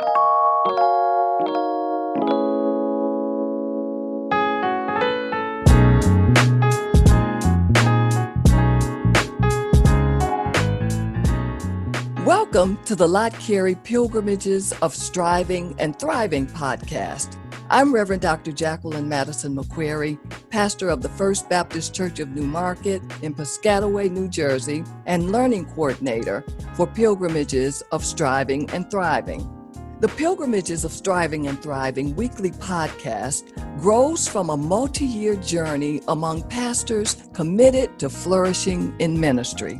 Welcome to the Lott Carey Pilgrimages of Striving and Thriving podcast. I'm Reverend Dr. Jacqueline Madison McQuarrie, pastor of the First Baptist Church of New Market in Piscataway, New Jersey, and learning coordinator for Pilgrimages of Striving and Thriving. The Pilgrimages of Striving and Thriving weekly podcast grows from a multi-year journey among pastors committed to flourishing in ministry.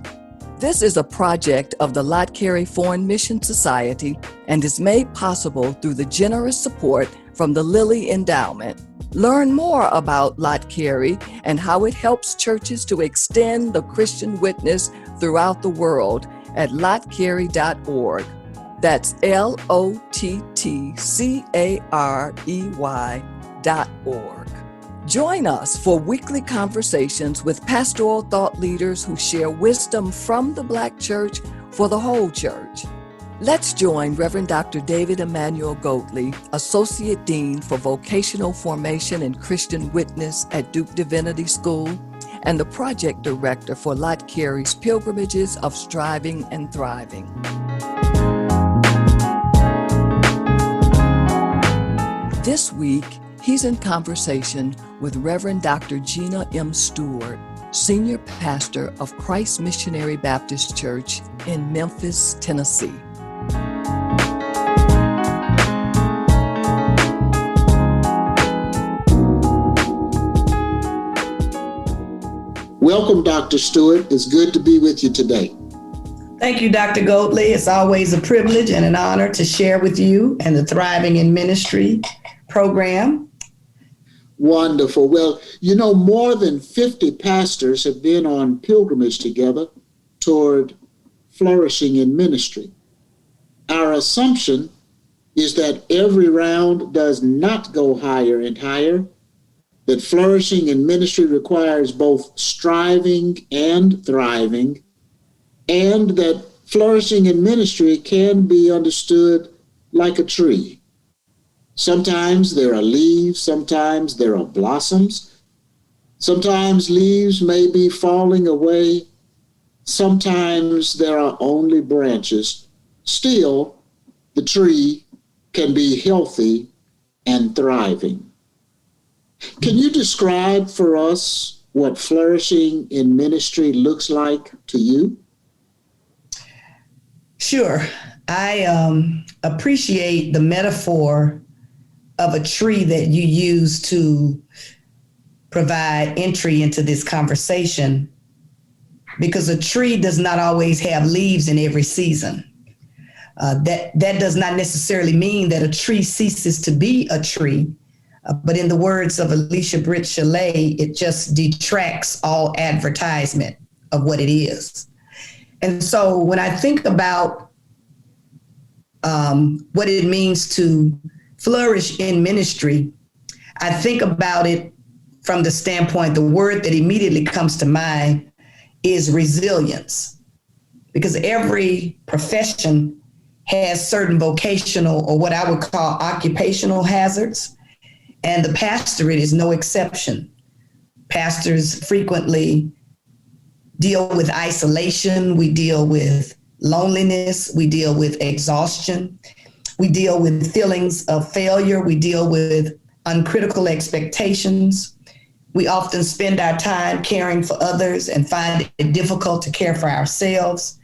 This is a project of the Lott Carey Foreign Mission Society and is made possible through the generous support from the Lilly Endowment. Learn more about Lott Carey and how it helps churches to extend the Christian witness throughout the world at lottcarey.org. That's LOTTCAREY.org. Join us for weekly conversations with pastoral thought leaders who share wisdom from the Black church for the whole church. Let's join Reverend Dr. David Emmanuel Goatley, Associate Dean for Vocational Formation and Christian Witness at Duke Divinity School, and the Project Director for Lott Carey's Pilgrimages of Striving and Thriving. This week, he's in conversation with Reverend Dr. Gina M. Stewart, Senior Pastor of Christ Missionary Baptist Church in Memphis, Tennessee. Welcome, Dr. Stewart. It's good to be with you today. Thank you, Dr. Goatley. It's always a privilege and an honor to share with you and the Thriving in Ministry program. Wonderful. Well, more than 50 pastors have been on pilgrimage together toward flourishing in ministry. Our assumption is that every round does not go higher and higher, that flourishing in ministry requires both striving and thriving, and that flourishing in ministry can be understood like a tree. Sometimes there are leaves, sometimes there are blossoms. Sometimes leaves may be falling away. Sometimes there are only branches. Still, the tree can be healthy and thriving. Can you describe for us what flourishing in ministry looks like to you? Sure. I appreciate the metaphor of a tree that you use to provide entry into this conversation, because a tree does not always have leaves in every season. That does not necessarily mean that a tree ceases to be a tree, but in the words of Alicia Britt Chalet, it just detracts all advertisement of what it is. And so when I think about what it means to flourish in ministry, I think about it from the standpoint, the word that immediately comes to mind is resilience, because every profession has certain vocational, or what I would call occupational hazards, and the pastorate is no exception. Pastors frequently deal with isolation, we deal with loneliness, we deal with exhaustion, we deal with feelings of failure, we deal with uncritical expectations. We often spend our time caring for others and find it difficult to care for ourselves.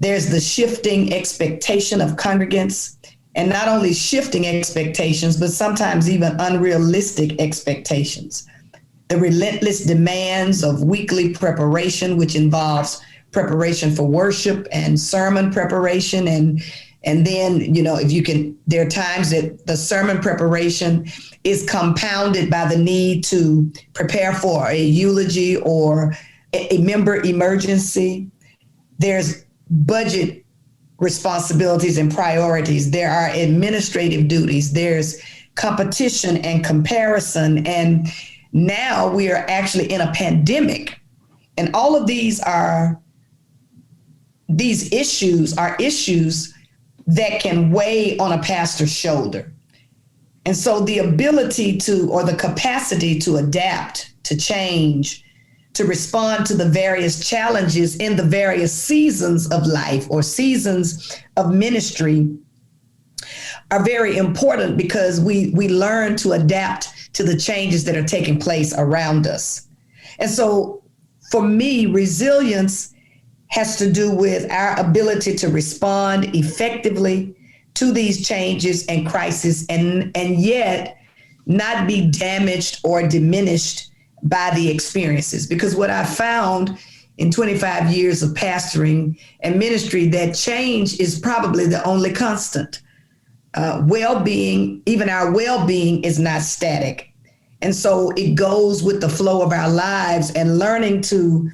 There's the shifting expectation of congregants, and not only shifting expectations, but sometimes even unrealistic expectations. The relentless demands of weekly preparation, which involves preparation for worship and sermon preparation, and then, if you can, there are times that the sermon preparation is compounded by the need to prepare for a eulogy or a member emergency. There's budget responsibilities and priorities. There are administrative duties. There's competition and comparison. And now we are actually in a pandemic. And all of these issues that can weigh on a pastor's shoulder. And so the ability to, or the capacity to adapt, to change, to respond to the various challenges in the various seasons of life or seasons of ministry are very important, because we learn to adapt to the changes that are taking place around us. And so for me, resilience has to do with our ability to respond effectively to these changes and crises, and yet not be damaged or diminished by the experiences. Because what I found in 25 years of pastoring and ministry, that change is probably the only constant. Well-being, even our well-being, is not static. And so it goes with the flow of our lives, and learning to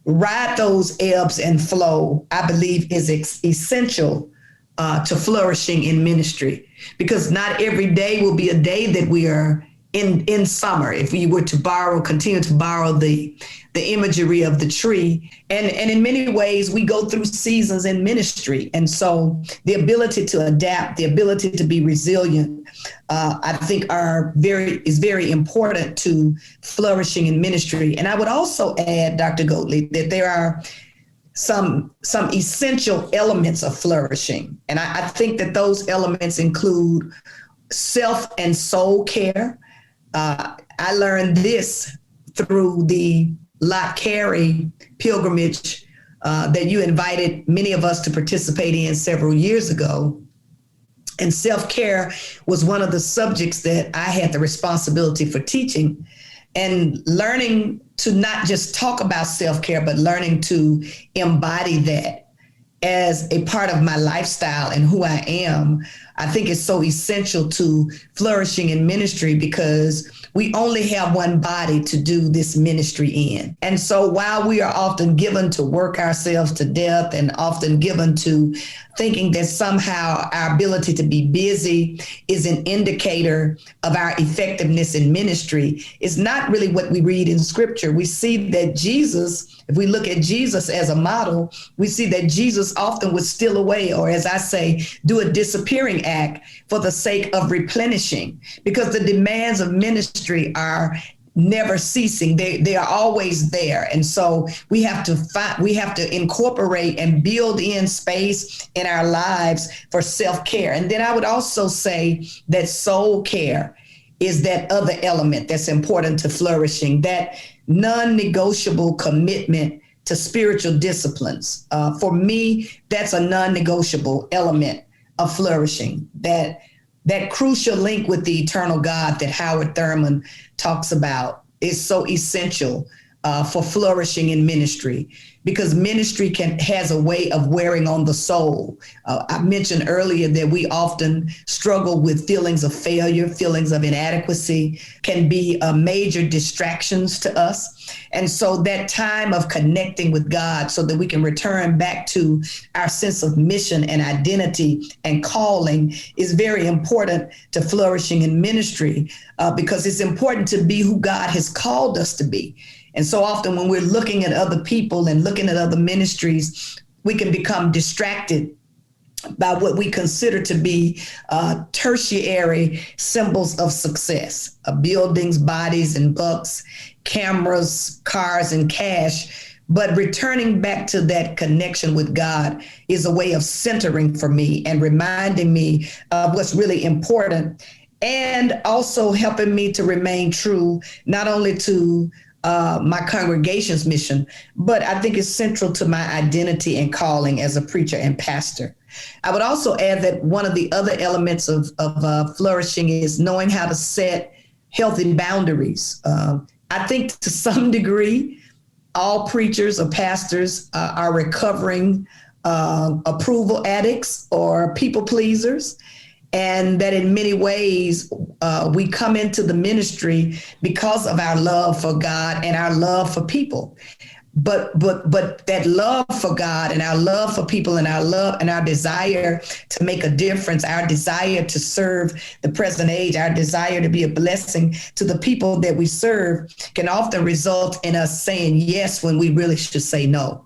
ride those ebbs and flow, I believe, is essential to flourishing in ministry, because not every day will be a day that we are in summer. If we were to continue to borrow the imagery of the tree, and in many ways we go through seasons in ministry. And so the ability to adapt, the ability to be resilient, I think is very important to flourishing in ministry. And I would also add, Dr. Goatley, that there are some essential elements of flourishing. And I think that those elements include self and soul care. I learned this through the Lott Carey pilgrimage that you invited many of us to participate in several years ago. And self-care was one of the subjects that I had the responsibility for teaching, and learning to not just talk about self-care, but learning to embody that as a part of my lifestyle and who I am, I think is so essential to flourishing in ministry, because we only have one body to do this ministry in. And so while we are often given to work ourselves to death, and often given to thinking that somehow our ability to be busy is an indicator of our effectiveness in ministry, is not really what we read in Scripture. We see that Jesus, if we look at Jesus as a model, we see that Jesus often would steal away, or as I say, do a disappearing act for the sake of replenishing, because the demands of ministry are never ceasing. They are always there. And so we have to incorporate and build in space in our lives for self-care. And then I would also say that soul care is that other element that's important to flourishing, that non-negotiable commitment to spiritual disciplines. For me, that's a non-negotiable element of flourishing, that crucial link with the eternal God that Howard Thurman talks about is so essential for flourishing in ministry, because ministry has a way of wearing on the soul. I mentioned earlier that we often struggle with feelings of failure, feelings of inadequacy can be major distractions to us. And so that time of connecting with God so that we can return back to our sense of mission and identity and calling is very important to flourishing in ministry, because it's important to be who God has called us to be. And so often when we're looking at other people and looking at other ministries, we can become distracted by what we consider to be tertiary symbols of success, buildings, bodies, and bucks, cameras, cars, and cash. But returning back to that connection with God is a way of centering for me and reminding me of what's really important, and also helping me to remain true, not only to my congregation's mission, but I think it's central to my identity and calling as a preacher and pastor. I would also add that one of the other elements of flourishing is knowing how to set healthy boundaries. I think to some degree, all preachers or pastors are recovering approval addicts or people pleasers. And that in many ways, we come into the ministry because of our love for God and our love for people. But that love for God and our love for people and our love and our desire to make a difference, our desire to serve the present age, our desire to be a blessing to the people that we serve can often result in us saying yes when we really should say no.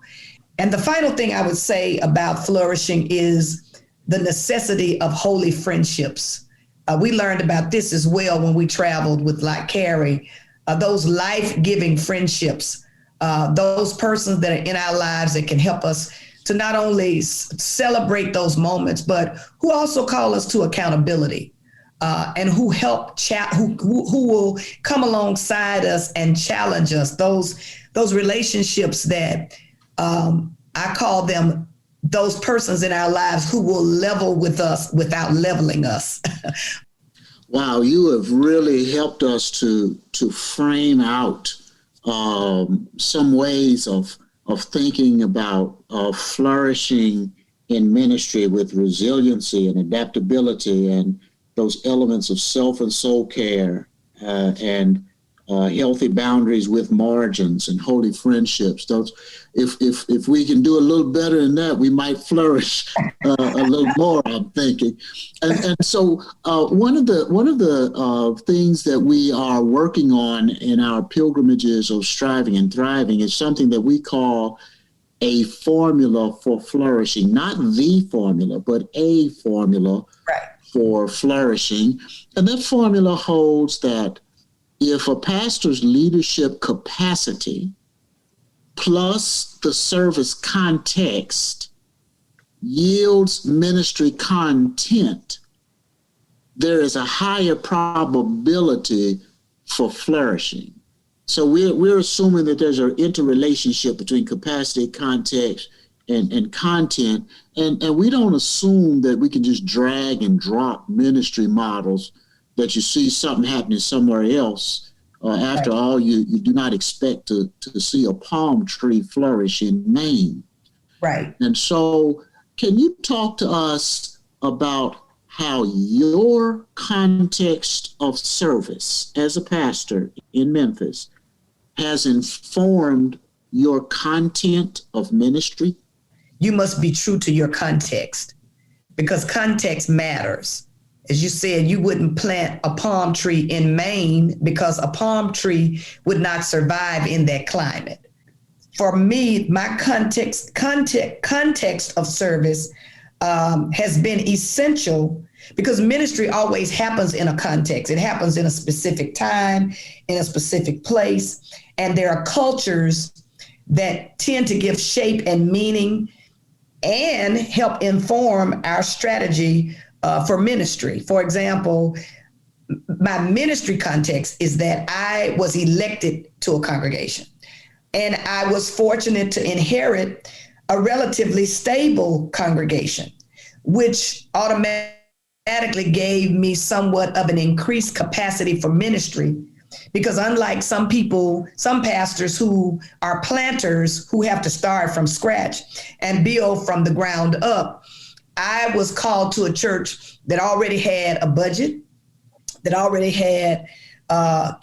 And the final thing I would say about flourishing is the necessity of holy friendships. We learned about this as well when we traveled with Lott Carey. Those life-giving friendships, those persons that are in our lives that can help us to not only celebrate those moments, but who also call us to accountability, and who help who will come alongside us and challenge us. Those relationships that I call them those persons in our lives who will level with us without leveling us. Wow, you have really helped us to frame out some ways of thinking about flourishing in ministry with resiliency and adaptability and those elements of self and soul care and healthy boundaries with margins and holy friendships. Those, if we can do a little better than that, we might flourish a little more, I'm thinking. And so one of the things that we are working on in our pilgrimages of striving and thriving is something that we call a formula for flourishing, not the formula, but a formula for flourishing. And that formula holds that if a pastor's leadership capacity plus the service context yields ministry content, there is a higher probability for flourishing. So we're assuming that there's an interrelationship between capacity, context, and content. And we don't assume that we can just drag and drop ministry models that you see something happening somewhere else. After all, you do not expect to see a palm tree flourish in Maine. Right. And so can you talk to us about how your context of service as a pastor in Memphis has informed your content of ministry? You must be true to your context, because context matters. As you said, you wouldn't plant a palm tree in Maine because a palm tree would not survive in that climate. For me, my context of service has been essential, because ministry always happens in a context. It happens in a specific time, in a specific place, and there are cultures that tend to give shape and meaning and help inform our strategy for ministry. For example, my ministry context is that I was elected to a congregation, and I was fortunate to inherit a relatively stable congregation, which automatically gave me somewhat of an increased capacity for ministry. Because unlike some people, some pastors who are planters who have to start from scratch and build from the ground up, I was called to a church that already had a budget, that already had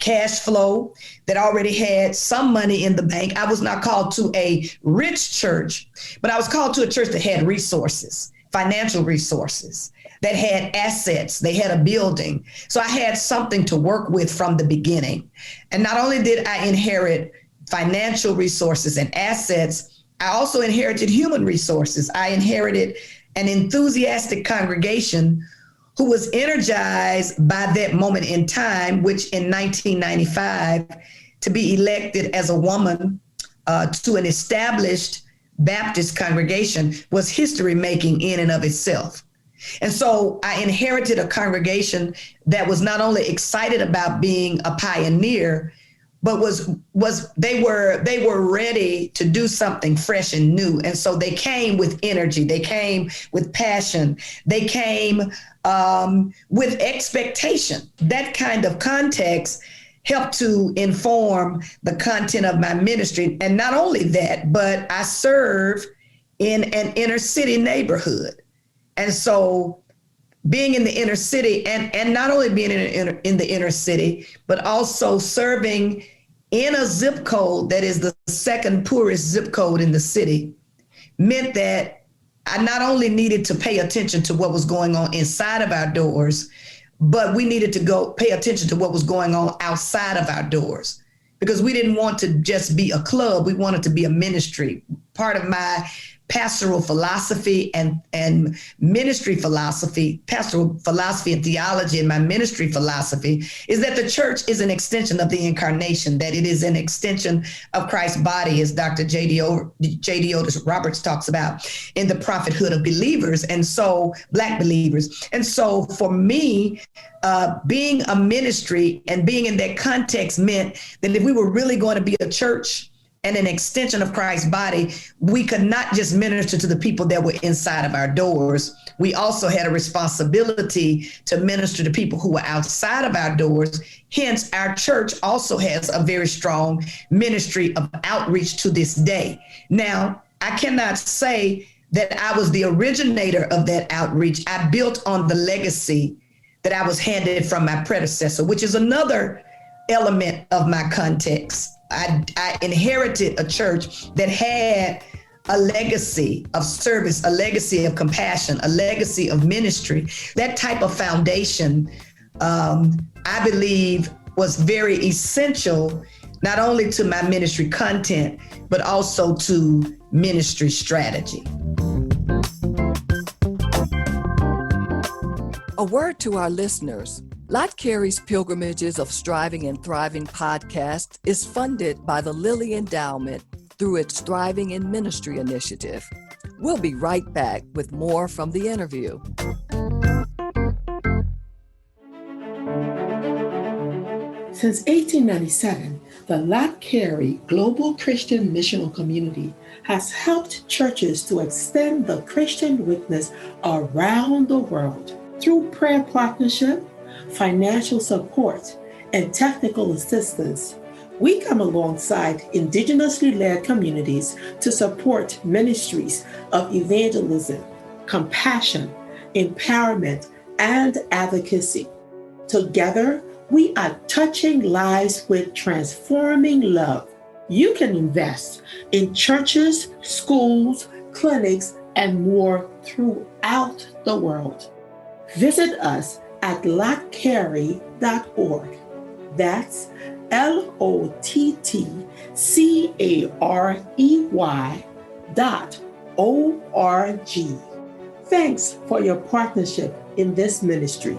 cash flow, that already had some money in the bank. I was not called to a rich church, but I was called to a church that had resources, financial resources, that had assets. They had a building. So I had something to work with from the beginning. And not only did I inherit financial resources and assets, I also inherited human resources. I inherited an enthusiastic congregation who was energized by that moment in time, which in 1995, to be elected as a woman to an established Baptist congregation was history making in and of itself. And so I inherited a congregation that was not only excited about being a pioneer, but they were ready to do something fresh and new. And so they came with energy, they came with passion, they came with expectation. That kind of context helped to inform the content of my ministry. And not only that, but I serve in an inner city neighborhood. And so being in the inner city and not only being in the inner city, but also serving in a zip code that is the second poorest zip code in the city meant that I not only needed to pay attention to what was going on inside of our doors, but we needed to go pay attention to what was going on outside of our doors, because we didn't want to just be a club. We wanted to be a ministry. Part of my pastoral philosophy and ministry philosophy, pastoral philosophy and theology, and my ministry philosophy is that the church is an extension of the incarnation, that it is an extension of Christ's body, as Dr. J.D. Otis Roberts talks about in the prophethood of believers, and so Black believers. And so for me, being a ministry and being in that context meant that if we were really going to be a church and an extension of Christ's body, we could not just minister to the people that were inside of our doors. We also had a responsibility to minister to people who were outside of our doors. Hence, our church also has a very strong ministry of outreach to this day. Now, I cannot say that I was the originator of that outreach. I built on the legacy that I was handed from my predecessor, which is another element of my context. I inherited a church that had a legacy of service, a legacy of compassion, a legacy of ministry. That type of foundation, I believe, was very essential, not only to my ministry content, but also to ministry strategy. A word to our listeners. Lott Carey's Pilgrimages of Striving and Thriving podcast is funded by the Lilly Endowment through its Thriving in Ministry initiative. We'll be right back with more from the interview. Since 1897, the Lott Carey Global Christian Missional Community has helped churches to extend the Christian witness around the world through prayer partnership, financial support, and technical assistance. We come alongside indigenously led communities to support ministries of evangelism, compassion, empowerment, and advocacy. Together, we are touching lives with transforming love. You can invest in churches, schools, clinics, and more throughout the world. Visit us at lottcarey.org. That's LOTTCarey.org. Thanks for your partnership in this ministry.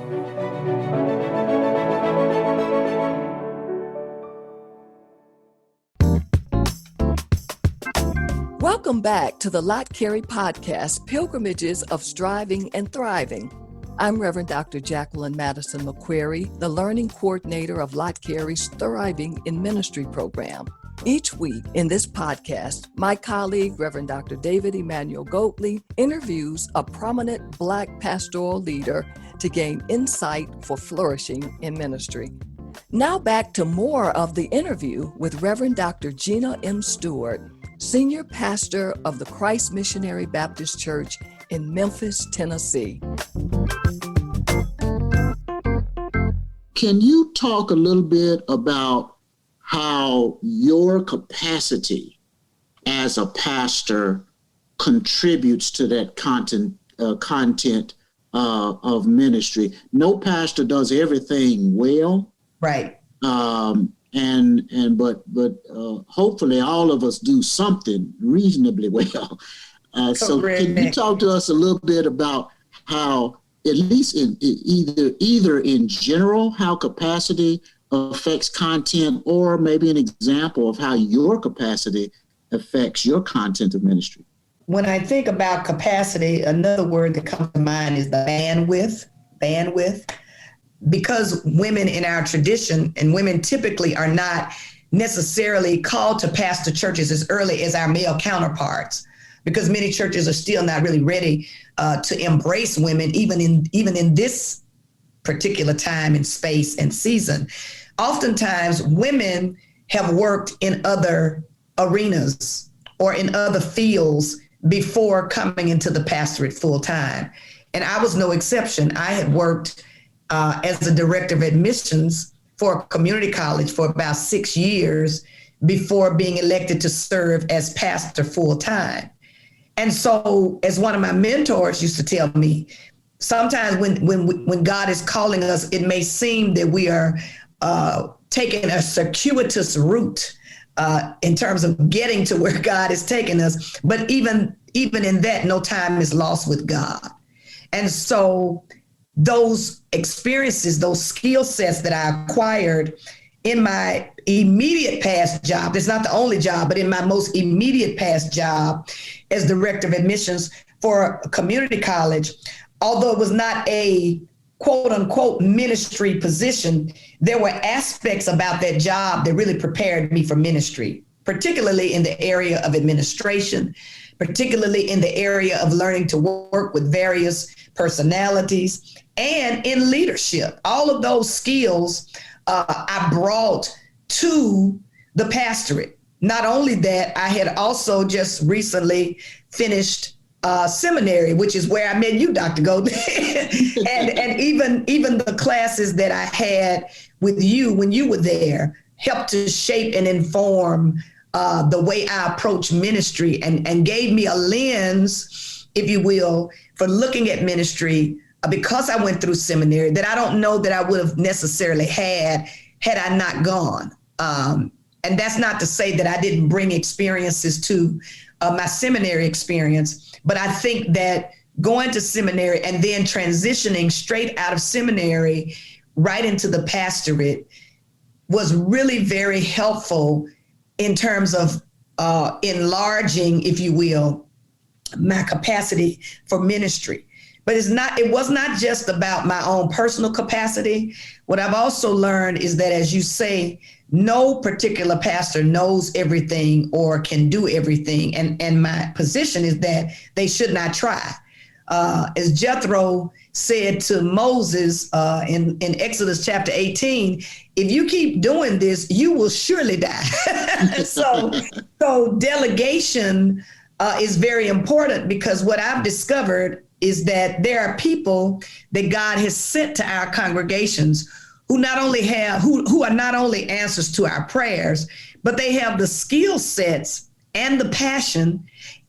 Welcome back to the Lott Carey podcast, Pilgrimages of Striving and Thriving. I'm Reverend Dr. Jacqueline Madison McQuarrie, the Learning Coordinator of Lott Carey's Thriving in Ministry program. Each week in this podcast, my colleague, Reverend Dr. David Emmanuel Goatley, interviews a prominent Black pastoral leader to gain insight for flourishing in ministry. Now back to more of the interview with Reverend Dr. Gina M. Stewart, Senior Pastor of the Christ Missionary Baptist Church in Memphis, Tennessee. Can you talk a little bit about how your capacity as a pastor contributes to that content of ministry? No pastor does everything well, Right. But hopefully all of us do something reasonably well. So can you talk to us a little bit about how, at least in either in general, how capacity affects content, or maybe an example of how your capacity affects your content of ministry? When I think about capacity, another word that comes to mind is the bandwidth. Because women in our tradition, and women typically are not necessarily called to pastor churches as early as our male counterparts, because many churches are still not really ready to embrace women, even in this particular time and space and season. Oftentimes, women have worked in other arenas or in other fields before coming into the pastorate full time. And I was no exception. I had worked as the director of admissions for a community college for about 6 years before being elected to serve as pastor full time. And so, as one of my mentors used to tell me, sometimes when God is calling us, it may seem that we are taking a circuitous route in terms of getting to where God has taken us. But even in that, no time is lost with God. And so those experiences, those skill sets that I acquired in my immediate past job, it's not the only job, but in my most immediate past job as director of admissions for a community college, although it was not a quote unquote ministry position, there were aspects about that job that really prepared me for ministry, particularly in the area of administration, particularly in the area of learning to work with various personalities and in leadership. All of those skills I brought to the pastorate. Not only that, I had also just recently finished seminary, which is where I met you, Dr. Golden. and even the classes that I had with you when you were there helped to shape and inform the way I approach ministry and gave me a lens, if you will, for looking at ministry because I went through seminary that I don't know that I would have necessarily had I not gone. And that's not to say that I didn't bring experiences to my seminary experience, but I think that going to seminary and then transitioning straight out of seminary right into the pastorate was really very helpful in terms of enlarging, if you will, my capacity for ministry. But it was not just about my own personal capacity. What I've also learned is that, as you say, no particular pastor knows everything or can do everything. And my position is that they should not try. As Jethro said to Moses in Exodus chapter 18, if you keep doing this, you will surely die. So delegation is very important, because what I've discovered is that there are people that God has sent to our congregations who are not only answers to our prayers, but they have the skill sets and the passion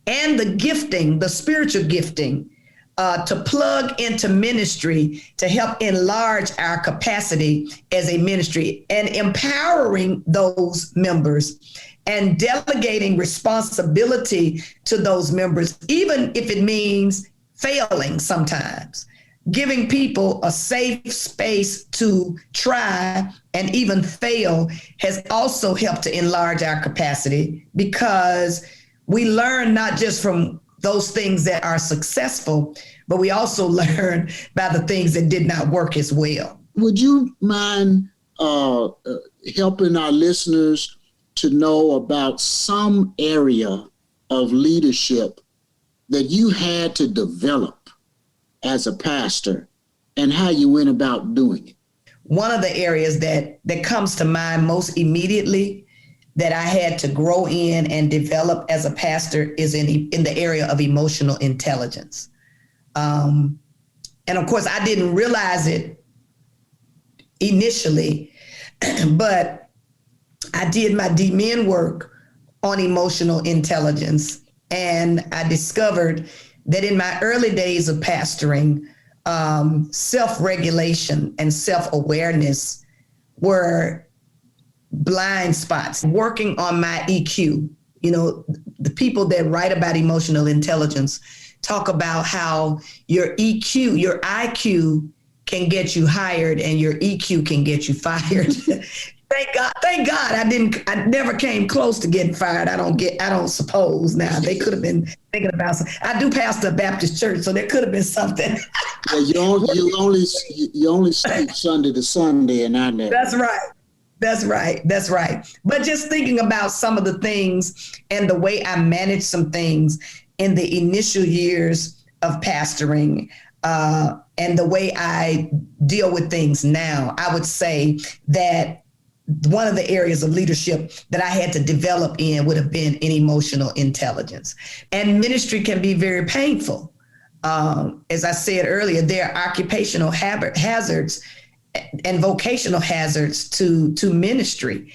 and the gifting, the spiritual gifting, to plug into ministry to help enlarge our capacity as a ministry, and empowering those members and delegating responsibility to those members, even if it means failing sometimes. Giving people a safe space to try and even fail has also helped to enlarge our capacity, because we learn not just from those things that are successful, but we also learn by the things that did not work as well. Would you mind helping our listeners to know about some area of leadership that you had to develop as a pastor and how you went about doing it? One of the areas that comes to mind most immediately that I had to grow in and develop as a pastor is in the area of emotional intelligence. And of course, I didn't realize it initially, but I did my DMin work on emotional intelligence. And I discovered that in my early days of pastoring, self-regulation and self-awareness were blind spots. Working on my EQ, the people that write about emotional intelligence talk about how your EQ, your IQ can get you hired and your EQ can get you fired. Thank God I never came close to getting fired. I don't suppose. Now they could have been thinking about something. I do pastor a Baptist church, so there could have been something. Yeah, you only speak Sunday to Sunday, and I never. That's right. But just thinking about some of the things and the way I managed some things in the initial years of pastoring, and the way I deal with things now, I would say that one of the areas of leadership that I had to develop in would have been in emotional intelligence. And ministry can be very painful. As I said earlier, there are occupational hazards and vocational hazards to ministry.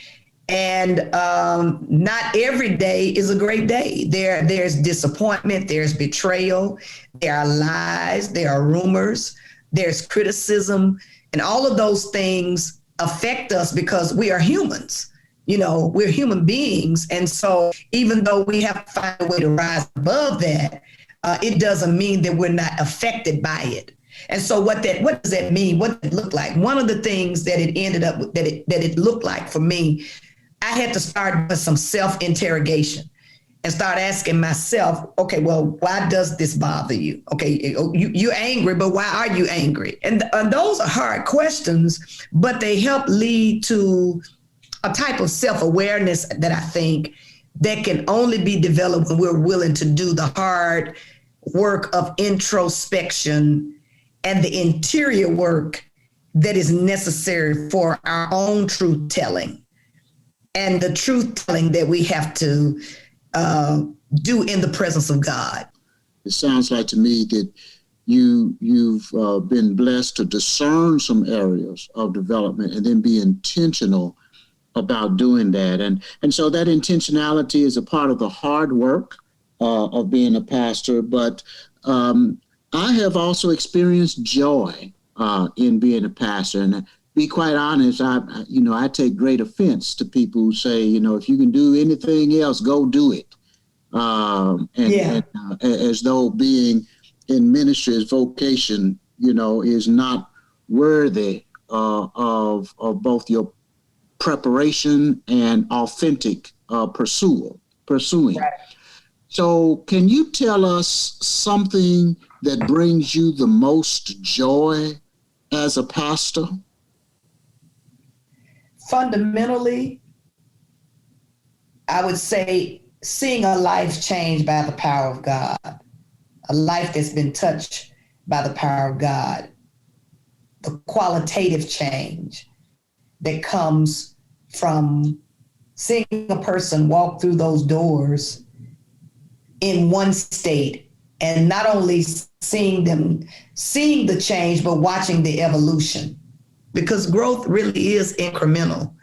And not every day is a great day. There's disappointment, there's betrayal, there are lies, there are rumors, there's criticism, and all of those things affect us because we are humans. we're human beings. And so even though we have to find a way to rise above that, it doesn't mean that we're not affected by it. And so what does that mean? What does it look like? One of the things that it ended up with, that it looked like for me, I had to start with some self-interrogation and start asking myself, okay, well, why does this bother you? Okay, you're angry, but why are you angry? And those are hard questions, but they help lead to a type of self-awareness that I think that can only be developed when we're willing to do the hard work of introspection and the interior work that is necessary for our own truth telling and the truth telling that we have to do in the presence of God. It sounds like to me that you've been blessed to discern some areas of development and then be intentional about doing that. And so that intentionality is a part of the hard work of being a pastor. But I have also experienced joy in being a pastor. And to be quite honest, I take great offense to people who say, if you can do anything else, go do it. As though being in ministry as vocation, is not worthy of both your preparation and authentic pursuing. Right. So can you tell us something that brings you the most joy as a pastor? Fundamentally, I would say seeing a life changed by the power of God, a life that's been touched by the power of God, the qualitative change that comes from seeing a person walk through those doors in one state and not only seeing the change, but watching the evolution, because growth really is incremental.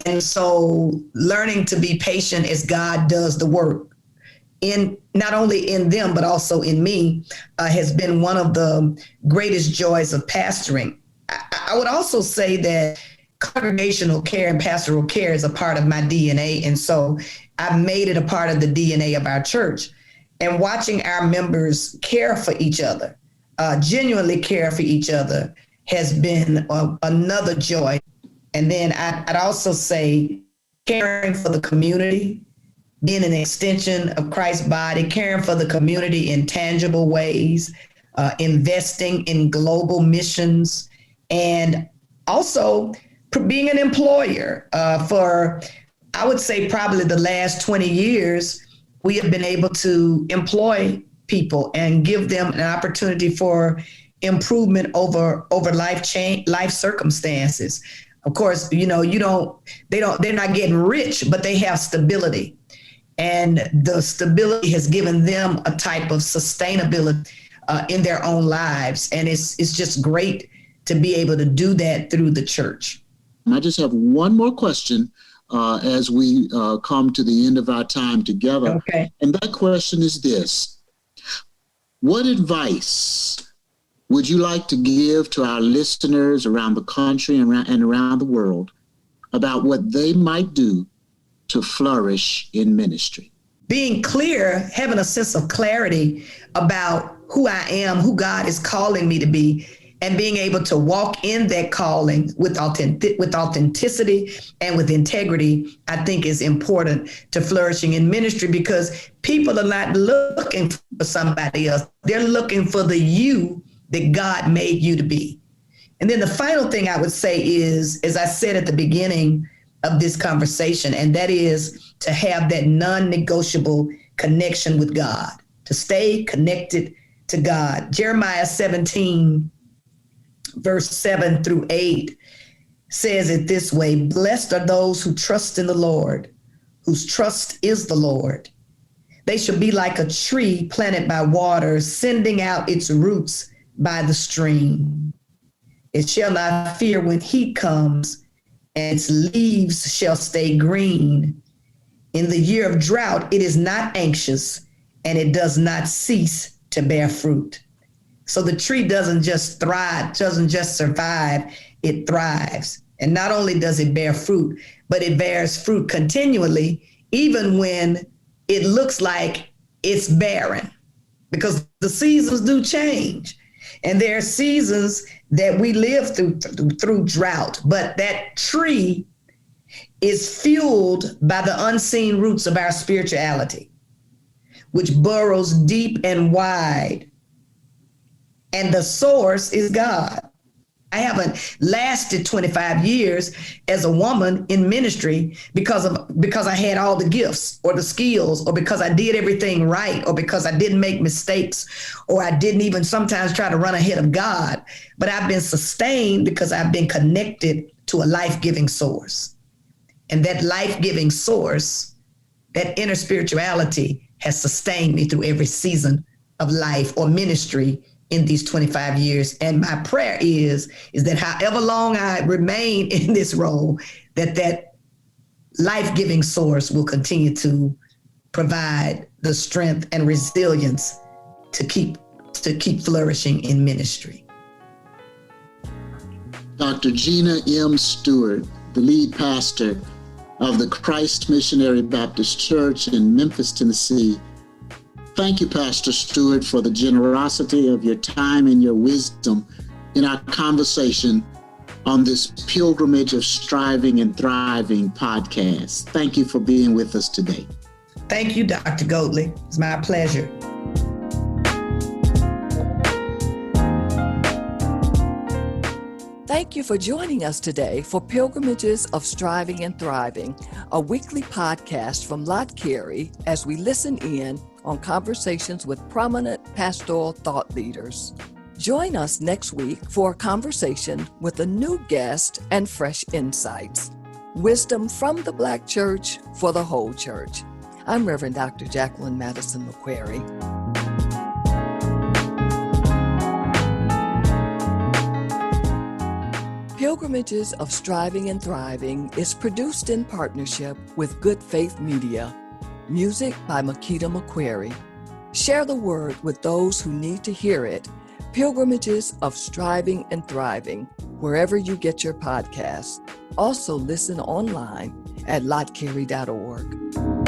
And so learning to be patient as God does the work in not only in them, but also in me has been one of the greatest joys of pastoring. I would also say that congregational care and pastoral care is a part of my DNA. And so I've made it a part of the DNA of our church. And watching our members care for each other, genuinely care for each other, has been another joy. And then I'd also say caring for the community, being an extension of Christ's body, caring for the community in tangible ways, investing in global missions, and also being an employer. For, I would say, probably the last 20 years, we have been able to employ people and give them an opportunity for improvement over life circumstances. Of course, they're not getting rich, but they have stability. And the stability has given them a type of sustainability in their own lives. And it's just great to be able to do that through the church. I just have one more question as we come to the end of our time together. Okay. And that question is this: what advice would you like to give to our listeners around the country and around the world about what they might do to flourish in ministry? Being clear, having a sense of clarity about who I am, who God is calling me to be, and being able to walk in that calling with authenticity and with integrity, I think is important to flourishing in ministry, because people are not looking for somebody else. They're looking for the you that God made you to be. And then the final thing I would say is, as I said at the beginning of this conversation, and that is to have that non-negotiable connection with God, to stay connected to God. Jeremiah 17, verse 7 through 8 says it this way: blessed are those who trust in the Lord, whose trust is the Lord. They shall be like a tree planted by water, sending out its roots by the stream. It shall not fear when heat comes, and its leaves shall stay green. In the year of drought, it is not anxious, and it does not cease to bear fruit. So the tree doesn't just thrive, doesn't just survive, it thrives. And not only does it bear fruit, but it bears fruit continually, even when it looks like it's barren, because the seasons do change. And there are seasons that we live through drought, but that tree is fueled by the unseen roots of our spirituality, which burrows deep and wide. And the source is God. I haven't lasted 25 years as a woman in ministry because I had all the gifts or the skills, or because I did everything right, or because I didn't make mistakes, or I didn't even sometimes try to run ahead of God. But I've been sustained because I've been connected to a life-giving source. And that life-giving source, that inner spirituality, has sustained me through every season of life or ministry in these 25 years. And my prayer is that however long I remain in this role, that life-giving source will continue to provide the strength and resilience to keep flourishing in ministry. Dr. Gina M. Stewart, the lead pastor of the Christ Missionary Baptist Church in Memphis, Tennessee. Thank you, Pastor Stewart, for the generosity of your time and your wisdom in our conversation on this Pilgrimage of Striving and Thriving podcast. Thank you for being with us today. Thank you, Dr. Goatley. It's my pleasure. Thank you for joining us today for Pilgrimages of Striving and Thriving, a weekly podcast from Lott Carey as we listen in on conversations with prominent pastoral thought leaders. Join us next week for a conversation with a new guest and fresh insights. Wisdom from the Black Church for the whole church. I'm Reverend Dr. Jacqueline Madison McQuarrie. Pilgrimages of Striving and Thriving is produced in partnership with Good Faith Media. Music by Makita McQuarrie. Share the word with those who need to hear it. Pilgrimages of Striving and Thriving, wherever you get your podcasts. Also listen online at lottcarey.org.